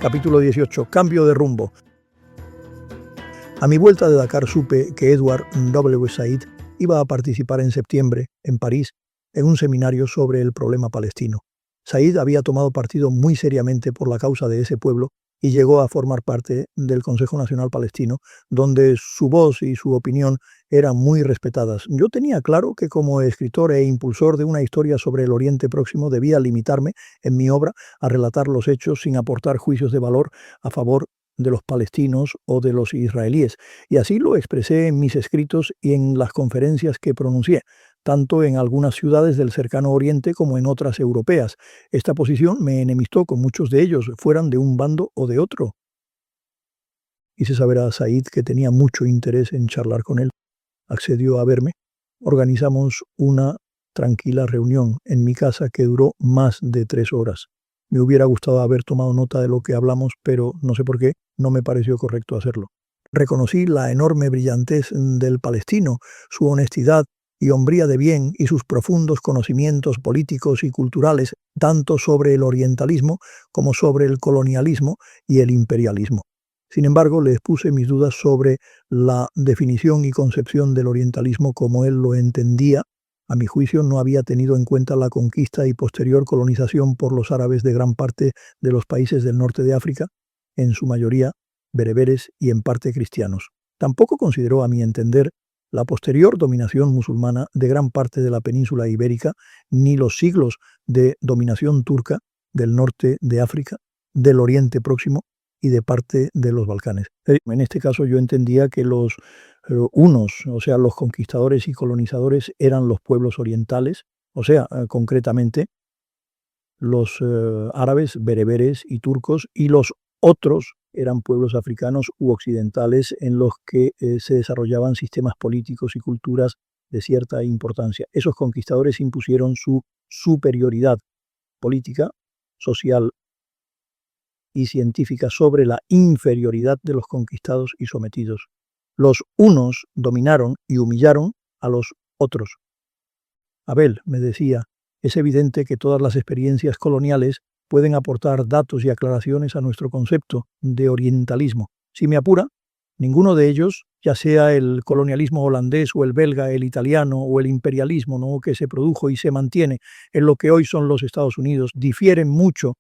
Capítulo 18. Cambio de rumbo. A mi vuelta de Dakar supe que Edward W. Said iba a participar en septiembre, en París, en un seminario sobre el problema palestino. Said había tomado partido muy seriamente por la causa de ese pueblo y llegó a formar parte del Consejo Nacional Palestino, donde su voz y su opinión eran muy respetadas. Yo tenía claro que como escritor e impulsor de una historia sobre el Oriente Próximo debía limitarme en mi obra a relatar los hechos sin aportar juicios de valor a favor de los palestinos o de los israelíes, y así lo expresé en mis escritos y en las conferencias que pronuncié, tanto en algunas ciudades del cercano Oriente como en otras europeas. Esta posición me enemistó con muchos de ellos, fueran de un bando o de otro. Hice saber a Said que tenía mucho interés en charlar con él. Accedió a verme. Organizamos una tranquila reunión en mi casa que duró más de 3 horas. Me hubiera gustado haber tomado nota de lo que hablamos, pero no sé por qué, no me pareció correcto hacerlo. Reconocí la enorme brillantez del palestino, su honestidad y hombría de bien y sus profundos conocimientos políticos y culturales, tanto sobre el orientalismo como sobre el colonialismo y el imperialismo. Sin embargo, les puse mis dudas sobre la definición y concepción del orientalismo como él lo entendía. A mi juicio, no había tenido en cuenta la conquista y posterior colonización por los árabes de gran parte de los países del norte de África, en su mayoría bereberes y en parte cristianos. Tampoco consideró, a mi entender, la posterior dominación musulmana de gran parte de la península ibérica, ni los siglos de dominación turca del norte de África, del Oriente Próximo y de parte de los Balcanes. En este caso yo entendía que los unos, o sea, los conquistadores y colonizadores eran los pueblos orientales, o sea, concretamente los árabes, bereberes y turcos, y los otros eran pueblos africanos u occidentales en los que se desarrollaban sistemas políticos y culturas de cierta importancia. Esos conquistadores impusieron su superioridad política, social y científica sobre la inferioridad de los conquistados y sometidos. Los unos dominaron y humillaron a los otros. Abel me decía, es evidente que todas las experiencias coloniales pueden aportar datos y aclaraciones a nuestro concepto de orientalismo. Si me apura, ninguno de ellos, ya sea el colonialismo holandés o el belga, el italiano o el imperialismo, ¿no?, que se produjo y se mantiene en lo que hoy son los Estados Unidos, difieren mucho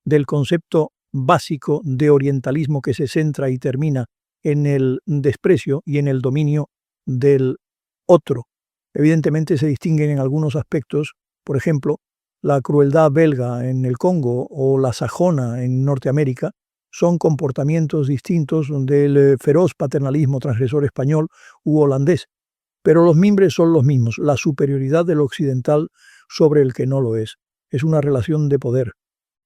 del concepto básico de orientalismo que se centra y termina en el desprecio y en el dominio del otro. Evidentemente se distinguen en algunos aspectos, por ejemplo, la crueldad belga en el Congo o la sajona en Norteamérica son comportamientos distintos del feroz paternalismo transgresor español u holandés, pero los mimbres son los mismos, la superioridad del occidental sobre el que no lo es. Es una relación de poder.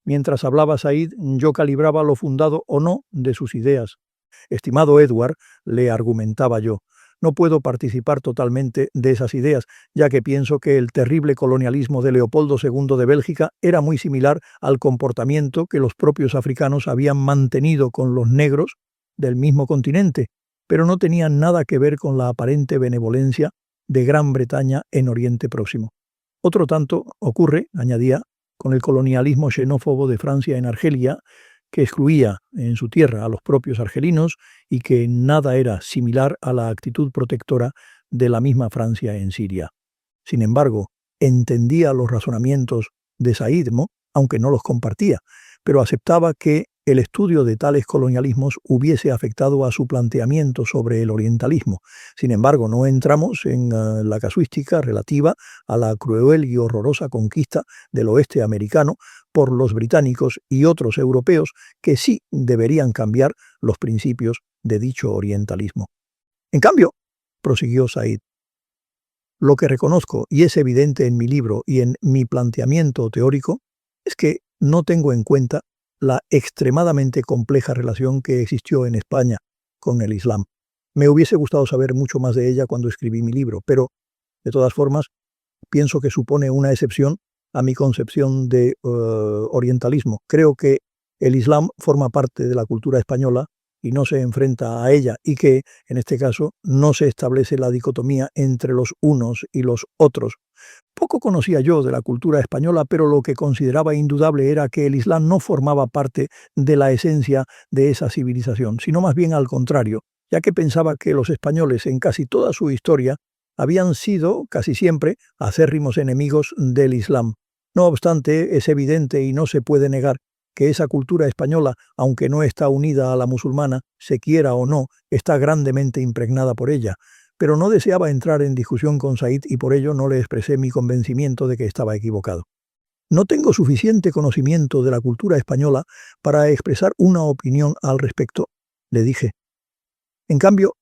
Mientras hablaba Said, yo calibraba lo fundado o no de sus ideas. Estimado Edward, le argumentaba yo, no puedo participar totalmente de esas ideas, ya que pienso que el terrible colonialismo de Leopoldo II de Bélgica era muy similar al comportamiento que los propios africanos habían mantenido con los negros del mismo continente, pero no tenía nada que ver con la aparente benevolencia de Gran Bretaña en Oriente Próximo. Otro tanto ocurre, añadía, con el colonialismo xenófobo de Francia en Argelia, que excluía en su tierra a los propios argelinos y que nada era similar a la actitud protectora de la misma Francia en Siria. Sin embargo, entendía los razonamientos de Said, aunque no los compartía, pero aceptaba que el estudio de tales colonialismos hubiese afectado a su planteamiento sobre el orientalismo. Sin embargo, no entramos en la casuística relativa a la cruel y horrorosa conquista del oeste americano por los británicos y otros europeos que sí deberían cambiar los principios de dicho orientalismo. En cambio, prosiguió Said, lo que reconozco y es evidente en mi libro y en mi planteamiento teórico es que no tengo en cuenta la extremadamente compleja relación que existió en España con el Islam. Me hubiese gustado saber mucho más de ella cuando escribí mi libro, pero, de todas formas, pienso que supone una excepción a mi concepción de orientalismo. Creo que el Islam forma parte de la cultura española y no se enfrenta a ella, y que, en este caso, no se establece la dicotomía entre los unos y los otros. Poco conocía yo de la cultura española, pero lo que consideraba indudable era que el Islam no formaba parte de la esencia de esa civilización, sino más bien al contrario, ya que pensaba que los españoles en casi toda su historia habían sido, casi siempre, acérrimos enemigos del Islam. No obstante, es evidente y no se puede negar que esa cultura española, aunque no está unida a la musulmana, se quiera o no, está grandemente impregnada por ella. Pero no deseaba entrar en discusión con Said y por ello no le expresé mi convencimiento de que estaba equivocado. No tengo suficiente conocimiento de la cultura española para expresar una opinión al respecto, le dije. En cambio,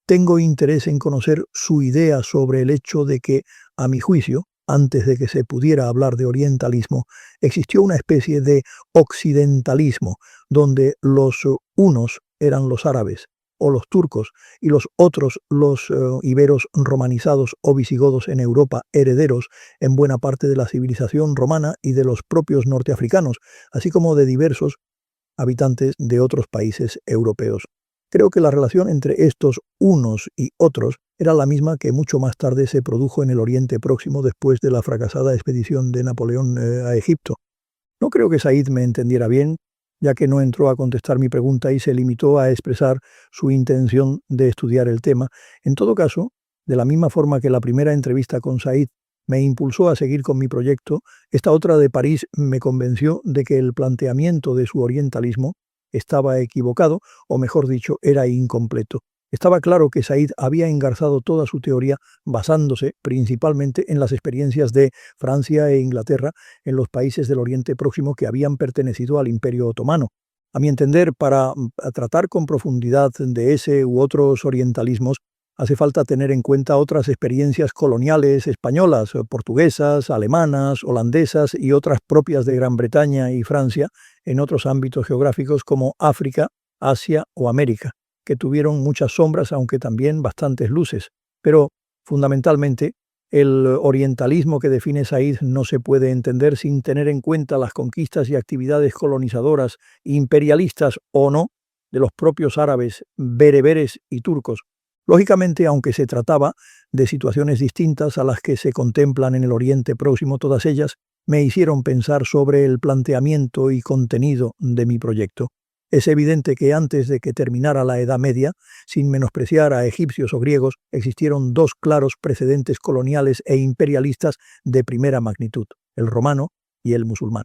tengo interés en conocer su idea sobre el hecho de que, a mi juicio, antes de que se pudiera hablar de orientalismo, existió una especie de occidentalismo, donde los unos eran los árabes o los turcos y los otros los iberos romanizados o visigodos en Europa, herederos en buena parte de la civilización romana y de los propios norteafricanos, así como de diversos habitantes de otros países europeos. Creo que la relación entre estos unos y otros era la misma que mucho más tarde se produjo en el Oriente Próximo después de la fracasada expedición de Napoleón a Egipto. No creo que Said me entendiera bien, ya que no entró a contestar mi pregunta y se limitó a expresar su intención de estudiar el tema. En todo caso, de la misma forma que la primera entrevista con Said me impulsó a seguir con mi proyecto, esta otra de París me convenció de que el planteamiento de su orientalismo estaba equivocado, o mejor dicho, era incompleto. Estaba claro que Said había engarzado toda su teoría basándose principalmente en las experiencias de Francia e Inglaterra en los países del Oriente Próximo que habían pertenecido al Imperio Otomano. A mi entender, para tratar con profundidad de ese u otros orientalismos, hace falta tener en cuenta otras experiencias coloniales españolas, portuguesas, alemanas, holandesas y otras propias de Gran Bretaña y Francia en otros ámbitos geográficos como África, Asia o América, que tuvieron muchas sombras, aunque también bastantes luces. Pero, fundamentalmente, el orientalismo que define Said no se puede entender sin tener en cuenta las conquistas y actividades colonizadoras, imperialistas o no, de los propios árabes, bereberes y turcos. Lógicamente, aunque se trataba de situaciones distintas a las que se contemplan en el Oriente Próximo, todas ellas me hicieron pensar sobre el planteamiento y contenido de mi proyecto. Es evidente que antes de que terminara la Edad Media, sin menospreciar a egipcios o griegos, existieron dos claros precedentes coloniales e imperialistas de primera magnitud, el romano y el musulmán.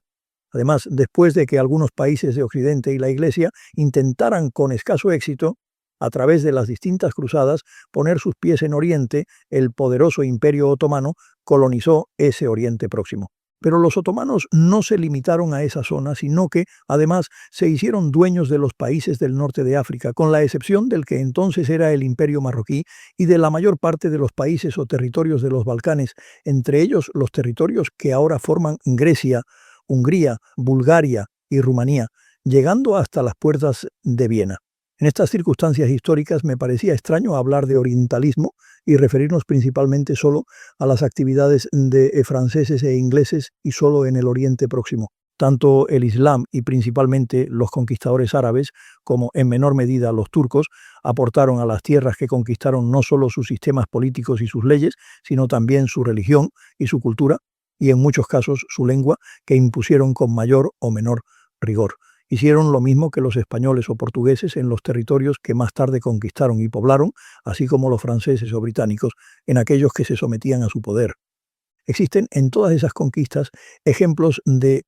Además, después de que algunos países de Occidente y la Iglesia intentaran con escaso éxito, a través de las distintas cruzadas, poner sus pies en Oriente, el poderoso Imperio Otomano colonizó ese Oriente Próximo. Pero los otomanos no se limitaron a esa zona, sino que, además, se hicieron dueños de los países del norte de África, con la excepción del que entonces era el Imperio Marroquí y de la mayor parte de los países o territorios de los Balcanes, entre ellos los territorios que ahora forman Grecia, Hungría, Bulgaria y Rumanía, llegando hasta las puertas de Viena. En estas circunstancias históricas me parecía extraño hablar de orientalismo y referirnos principalmente solo a las actividades de franceses e ingleses y solo en el Oriente Próximo. Tanto el Islam y principalmente los conquistadores árabes, como en menor medida los turcos, aportaron a las tierras que conquistaron no solo sus sistemas políticos y sus leyes, sino también su religión y su cultura, y en muchos casos su lengua, que impusieron con mayor o menor rigor. Hicieron lo mismo que los españoles o portugueses en los territorios que más tarde conquistaron y poblaron, así como los franceses o británicos en aquellos que se sometían a su poder. Existen en todas esas conquistas ejemplos de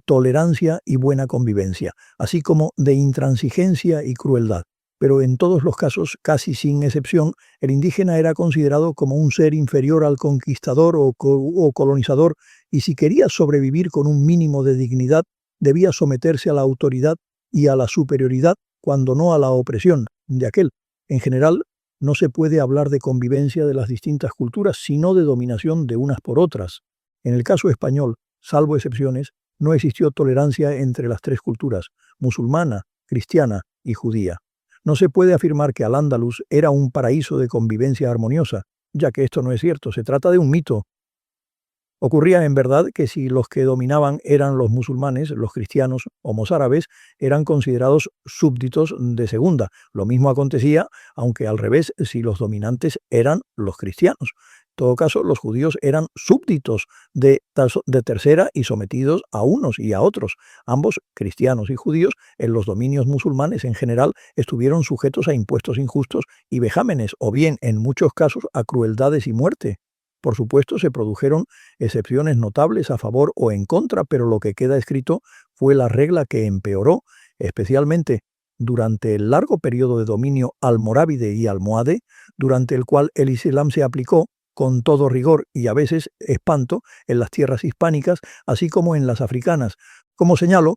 tolerancia y buena convivencia, así como de intransigencia y crueldad. Pero en todos los casos, casi sin excepción, el indígena era considerado como un ser inferior al conquistador o colonizador, y si quería sobrevivir con un mínimo de dignidad, debía someterse a la autoridad y a la superioridad, cuando no a la opresión de aquel. En general, no se puede hablar de convivencia de las distintas culturas, sino de dominación de unas por otras. En el caso español, salvo excepciones, no existió tolerancia entre las tres culturas, musulmana, cristiana y judía. No se puede afirmar que Al-Ándalus era un paraíso de convivencia armoniosa, ya que esto no es cierto, se trata de un mito. Ocurría en verdad que si los que dominaban eran los musulmanes, los cristianos o mozárabes eran considerados súbditos de segunda. Lo mismo acontecía, aunque al revés, si los dominantes eran los cristianos. En todo caso, los judíos eran súbditos de tercera y sometidos a unos y a otros. Ambos, cristianos y judíos, en los dominios musulmanes en general estuvieron sujetos a impuestos injustos y vejámenes, o bien, en muchos casos, a crueldades y muerte. Por supuesto, se produjeron excepciones notables a favor o en contra, pero lo que queda escrito fue la regla que empeoró, especialmente durante el largo periodo de dominio almorávide y almohade, durante el cual el Islam se aplicó con todo rigor y a veces espanto en las tierras hispánicas, así como en las africanas. Como señalo,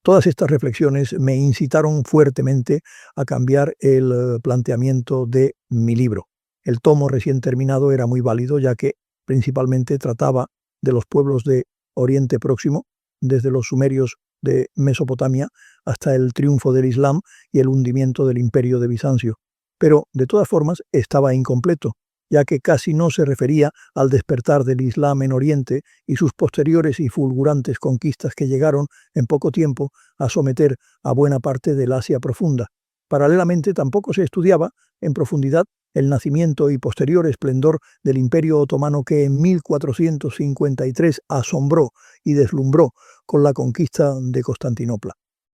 todas estas reflexiones me incitaron fuertemente a cambiar el planteamiento de mi libro. El tomo recién terminado era muy válido, ya que principalmente trataba de los pueblos de Oriente Próximo, desde los sumerios de Mesopotamia hasta el triunfo del Islam y el hundimiento del Imperio de Bizancio. Pero, de todas formas, estaba incompleto, ya que casi no se refería al despertar del Islam en Oriente y sus posteriores y fulgurantes conquistas que llegaron en poco tiempo a someter a buena parte del Asia profunda. Paralelamente, tampoco se estudiaba en profundidad el nacimiento y posterior esplendor del Imperio Otomano que en 1453 asombró y deslumbró con la conquista de Constantinopla.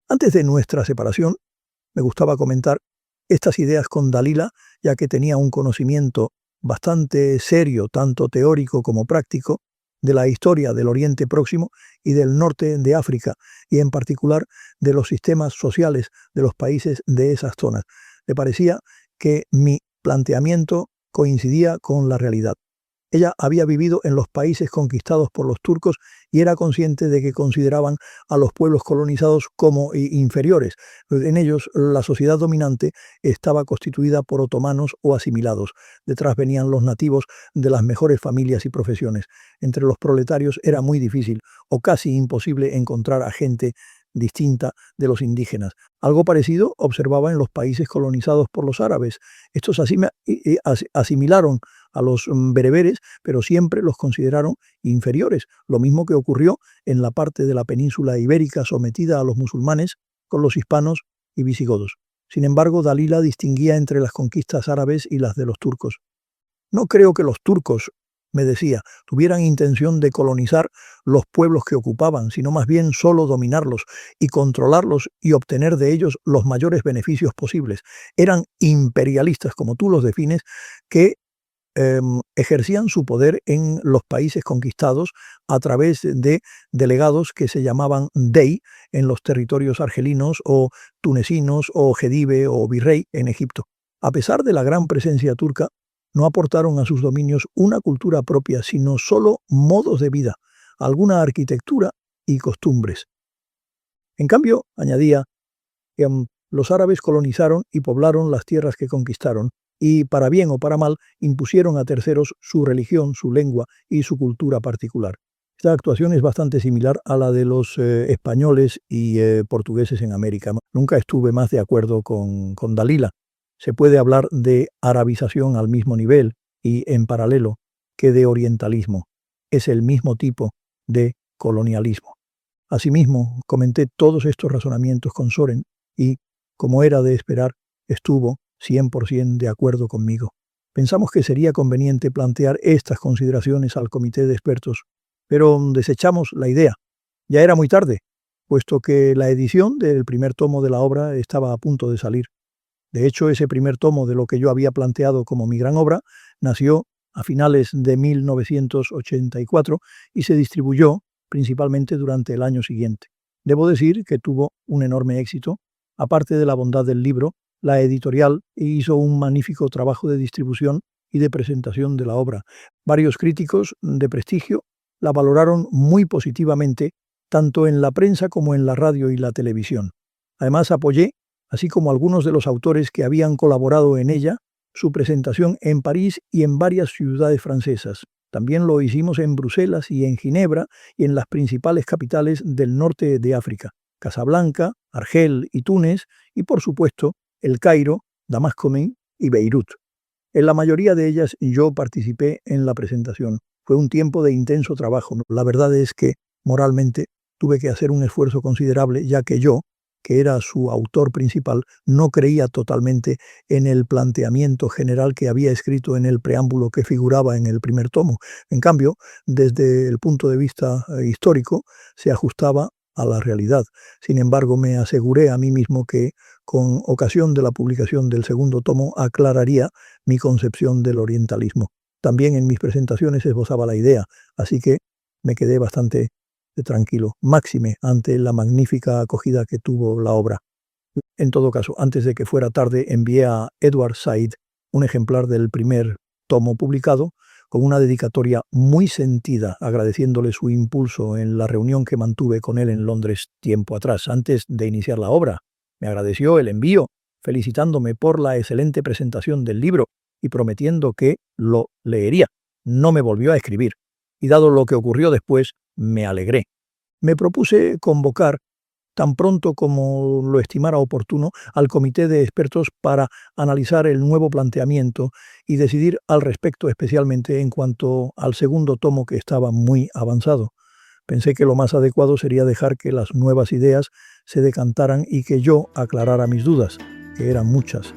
Antes de nuestra separación, me gustaba comentar estas ideas con Dalila, ya que tenía un conocimiento bastante serio, tanto teórico como práctico, de la historia del Oriente Próximo y del norte de África, y en particular de los sistemas sociales de los países de esas zonas. Le parecía que mi planteamiento coincidía con la realidad. Ella había vivido en los países conquistados por los turcos y era consciente de que consideraban a los pueblos colonizados como inferiores. En ellos, la sociedad dominante estaba constituida por otomanos o asimilados. Detrás venían los nativos de las mejores familias y profesiones. Entre los proletarios era muy difícil o casi imposible encontrar a gente distinta de los indígenas. Algo parecido observaba en los países colonizados por los árabes. Estos asimilaron a los bereberes, pero siempre los consideraron inferiores, lo mismo que ocurrió en la parte de la península ibérica sometida a los musulmanes con los hispanos y visigodos. Sin embargo, Dalila distinguía entre las conquistas árabes y las de los turcos. No creo que los turcos, me decía, tuvieran intención de colonizar los pueblos que ocupaban, sino más bien solo dominarlos y controlarlos y obtener de ellos los mayores beneficios posibles. Eran imperialistas, como tú los defines, que ejercían su poder en los países conquistados a través de delegados que se llamaban dey en los territorios argelinos o tunecinos o jedive o virrey en Egipto. A pesar de la gran presencia turca, no aportaron a sus dominios una cultura propia, sino solo modos de vida, alguna arquitectura y costumbres. En cambio, añadía, los árabes colonizaron y poblaron las tierras que conquistaron, y para bien o para mal impusieron a terceros su religión, su lengua y su cultura particular. Esta actuación es bastante similar a la de los españoles y portugueses en América. Nunca estuve más de acuerdo con Dalila. Se puede hablar de arabización al mismo nivel y en paralelo que de orientalismo. Es el mismo tipo de colonialismo. Asimismo, comenté todos estos razonamientos con Soren y, como era de esperar, estuvo 100% de acuerdo conmigo. Pensamos que sería conveniente plantear estas consideraciones al comité de expertos, pero desechamos la idea. Ya era muy tarde, puesto que la edición del primer tomo de la obra estaba a punto de salir. De hecho, ese primer tomo de lo que yo había planteado como mi gran obra nació a finales de 1984 y se distribuyó principalmente durante el año siguiente. Debo decir que tuvo un enorme éxito. Aparte de la bondad del libro, la editorial hizo un magnífico trabajo de distribución y de presentación de la obra. Varios críticos de prestigio la valoraron muy positivamente, tanto en la prensa como en la radio y la televisión. Además, apoyé, así como algunos de los autores que habían colaborado en ella, su presentación en París y en varias ciudades francesas. También lo hicimos en Bruselas y en Ginebra y en las principales capitales del norte de África, Casablanca, Argel y Túnez, y por supuesto El Cairo, Damasco y Beirut. En la mayoría de ellas yo participé en la presentación. Fue un tiempo de intenso trabajo. La verdad es que, moralmente, tuve que hacer un esfuerzo considerable, ya que yo, que era su autor principal, no creía totalmente en el planteamiento general que había escrito en el preámbulo que figuraba en el primer tomo. En cambio, desde el punto de vista histórico, se ajustaba a la realidad. Sin embargo, me aseguré a mí mismo que, con ocasión de la publicación del segundo tomo, aclararía mi concepción del orientalismo. También en mis presentaciones esbozaba la idea, así que me quedé bastante tranquilo, máxime ante la magnífica acogida que tuvo la obra. En todo caso, antes de que fuera tarde, envié a Edward Said un ejemplar del primer tomo publicado, con una dedicatoria muy sentida, agradeciéndole su impulso en la reunión que mantuve con él en Londres tiempo atrás, antes de iniciar la obra. Me agradeció el envío, felicitándome por la excelente presentación del libro y prometiendo que lo leería. No me volvió a escribir, y dado lo que ocurrió después, me alegré. Me propuse convocar, tan pronto como lo estimara oportuno, al comité de expertos para analizar el nuevo planteamiento y decidir al respecto, especialmente en cuanto al segundo tomo, que estaba muy avanzado. Pensé que lo más adecuado sería dejar que las nuevas ideas se decantaran y que yo aclarara mis dudas, que eran muchas.